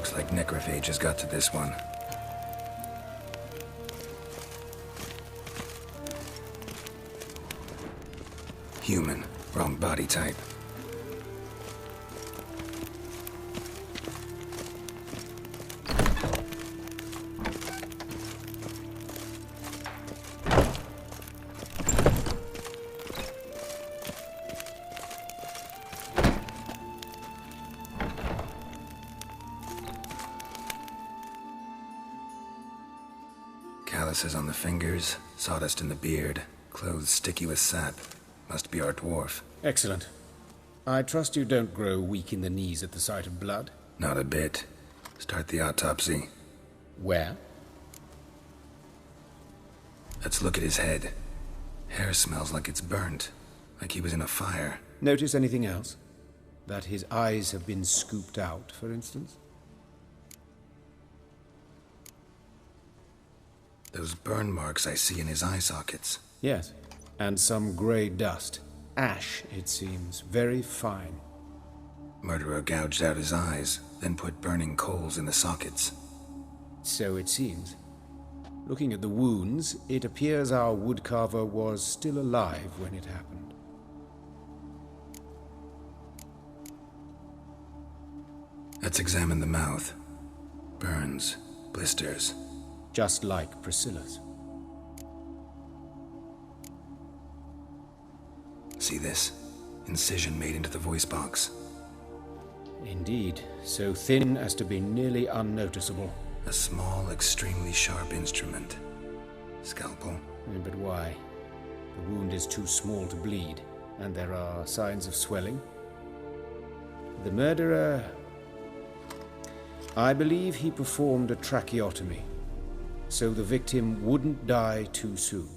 Looks like necrophages got to this one. Human, wrong body type. Calluses on the fingers, sawdust in the beard, clothes sticky with sap. Must be our dwarf. Excellent. I trust you don't grow weak in the knees at the sight of blood? Not a bit. Start the autopsy. Where? Let's look at his head. Hair smells like it's burnt, like he was in a fire. Notice anything else? That his eyes have been scooped out, for instance? Those burn marks I see in his eye sockets. Yes. And some grey dust. Ash, it seems. Very fine. Murderer gouged out his eyes, then put burning coals in the sockets. So it seems. Looking at the wounds, it appears our woodcarver was still alive when it happened. Let's examine the mouth. Burns, blisters. Just like Priscilla's. See this? Incision made into the voice box. Indeed, so thin as to be nearly unnoticeable. A small, extremely sharp instrument. Scalpel. But why? The wound is too small to bleed, and there are signs of swelling. The murderer... I believe he performed a tracheotomy, so the victim wouldn't die too soon.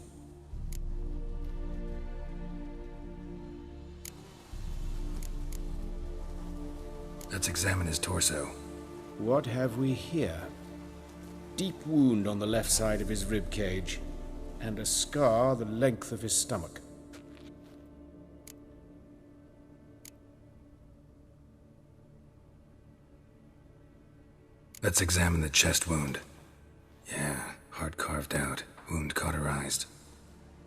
Let's examine his torso. What have we here? Deep wound on the left side of his rib cage, and a scar the length of his stomach. Let's examine the chest wound. Yeah, heart carved out, wound cauterized.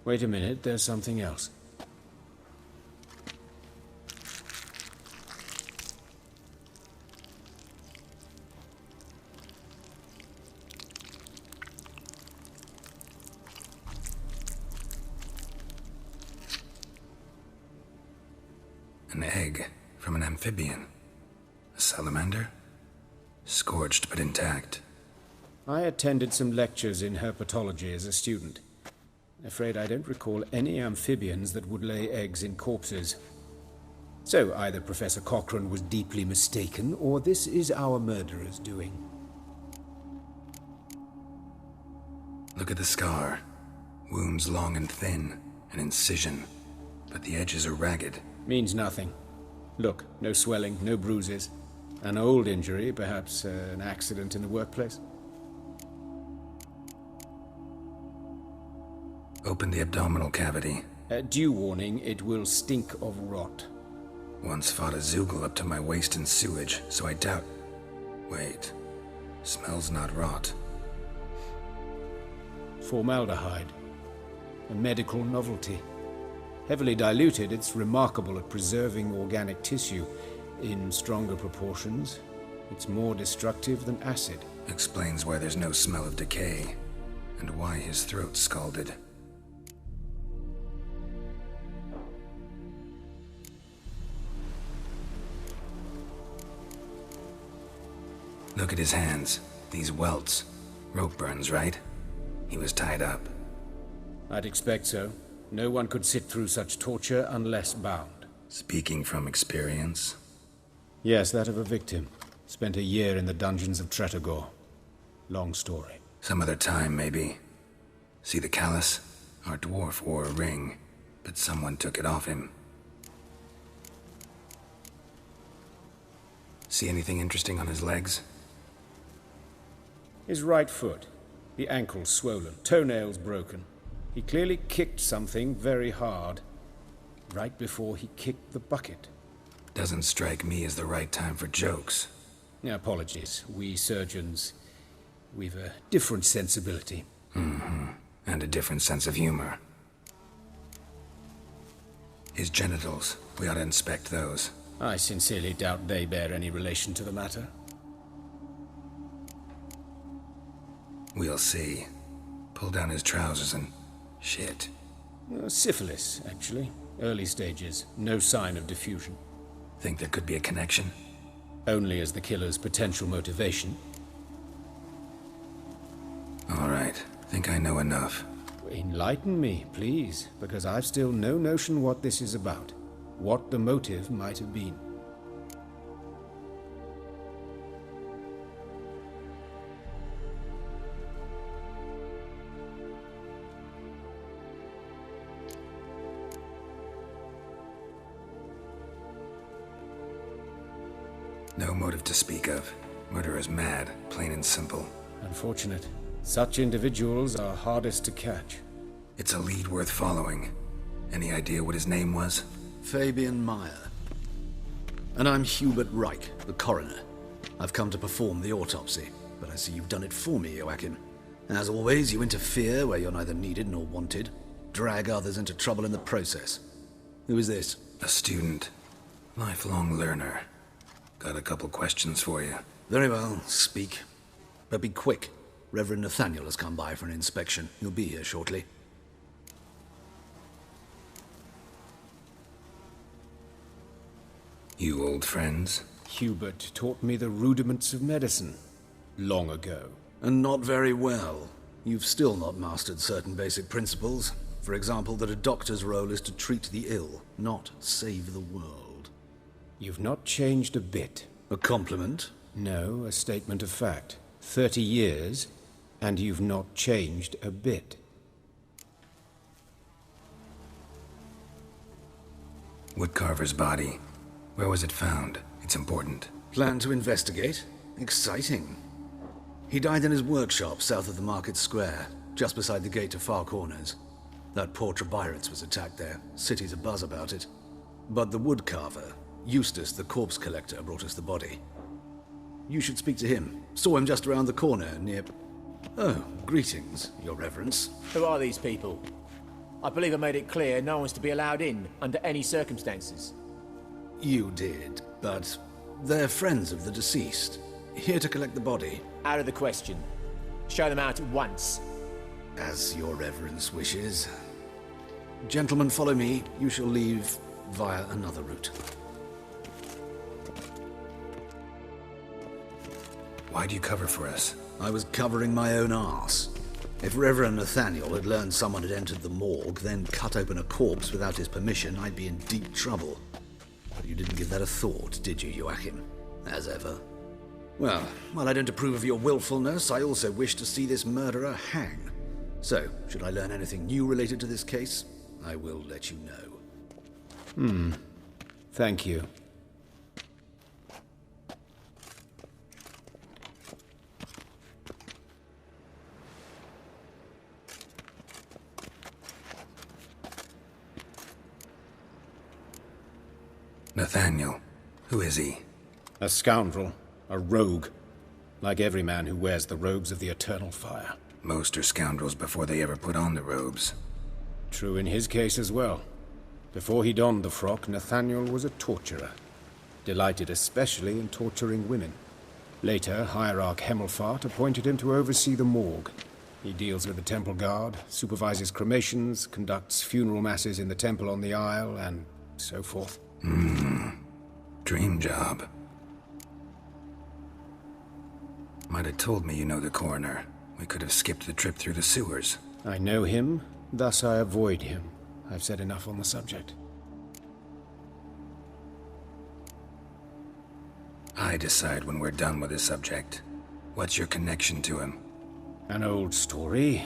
Wait a minute, there's something else. An egg from an amphibian. A salamander? Scorched but intact. I attended some lectures in herpetology as a student. Afraid I don't recall any amphibians that would lay eggs in corpses. So either Professor Cochrane was deeply mistaken, or this is our murderer's doing. Look at the scar. Wounds long and thin, an incision, but the edges are ragged. Means nothing. Look, no swelling, no bruises. An old injury, perhaps an accident in the workplace. Open the abdominal cavity. Due warning, it will stink of rot. Once fought a Zoogle up to my waist in sewage, so I doubt... Wait. Smells not rot. Formaldehyde. A medical novelty. Heavily diluted, it's remarkable at preserving organic tissue. In stronger proportions, it's more destructive than acid. Explains why there's no smell of decay, and why his throat's scalded. Look at his hands. These welts. Rope burns, right? He was tied up. I'd expect so. No one could sit through such torture unless bound. Speaking from experience? Yes, that of a victim. Spent a year in the dungeons of Tretogor. Long story. Some other time, maybe. See the callus? Our dwarf wore a ring, but someone took it off him. See anything interesting on his legs? His right foot. The ankle swollen, toenails broken. He clearly kicked something very hard, right before he kicked the bucket. Doesn't strike me as the right time for jokes. Apologies. We surgeons, we've a different sensibility. And a different sense of humor. His genitals, we ought to inspect those. I sincerely doubt they bear any relation to the matter. We'll see. Pull down his trousers and... shit. Syphilis, actually. Early stages. No sign of diffusion. Think there could be a connection? Only as the killer's potential motivation. All right. Think I know enough. Enlighten me, please, because I've still no notion what this is about. What the motive might have been. No motive to speak of. Murderer's mad, plain and simple. Unfortunate. Such individuals are hardest to catch. It's a lead worth following. Any idea what his name was? Fabian Meyer. And I'm Hubert Reich, the coroner. I've come to perform the autopsy, but I see you've done it for me, Joachim. As always, you interfere where you're neither needed nor wanted. Drag others into trouble in the process. Who is this? A student. Lifelong learner. Got a couple questions for you. Very well, speak. But be quick. Reverend Nathaniel has come by for an inspection. He'll be here shortly. You old friends? Hubert taught me the rudiments of medicine. Long ago. And not very well. You've still not mastered certain basic principles. For example, that a doctor's role is to treat the ill, not save the world. You've not changed a bit. A compliment? No, a statement of fact. 30 years, and you've not changed a bit. Woodcarver's body. Where was it found? It's important. Plan to investigate? Exciting. He died in his workshop south of the market square, just beside the gate to Far Corners. That poor Trebirates was attacked there. City's abuzz about it. But the woodcarver, Eustace the corpse collector, brought us the body. You should speak to him. Saw him just around the corner near... Oh, greetings, Your Reverence. Who are these people? I believe I made it clear no one's to be allowed in, under any circumstances. You did, but they're friends of the deceased. Here to collect the body. Out of the question. Show them out at once. As Your Reverence wishes. Gentlemen, follow me. You shall leave via another route. Why'd you cover for us? I was covering my own arse. If Reverend Nathaniel had learned someone had entered the morgue, then cut open a corpse without his permission, I'd be in deep trouble. But you didn't give that a thought, did you, Joachim? As ever. Well, while I don't approve of your willfulness, I also wish to see this murderer hang. So, should I learn anything new related to this case, I will let you know. Thank you. Nathaniel. Who is he? A scoundrel. A rogue. Like every man who wears the robes of the eternal fire. Most are scoundrels before they ever put on the robes. True in his case as well. Before he donned the frock, Nathaniel was a torturer. Delighted especially in torturing women. Later, Hierarch Hemmelfart appointed him to oversee the morgue. He deals with the temple guard, supervises cremations, conducts funeral masses in the temple on the Isle, and so forth. Dream job. Might have told me you know the coroner. We could have skipped the trip through the sewers. I know him, thus I avoid him. I've said enough on the subject. I decide when we're done with this subject. What's your connection to him? An old story,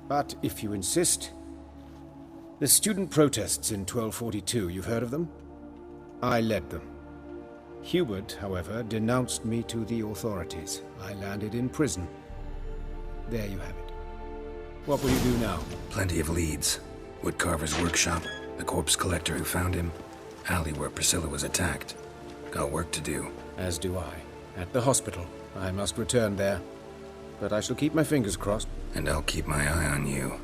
but if you insist... The student protests in 1242, you've heard of them? I led them. Hubert, however, denounced me to the authorities. I landed in prison. There you have it. What will you do now? Plenty of leads. Woodcarver's workshop, the corpse collector who found him, alley where Priscilla was attacked. Got work to do. As do I. At the hospital. I must return there. But I shall keep my fingers crossed. And I'll keep my eye on you.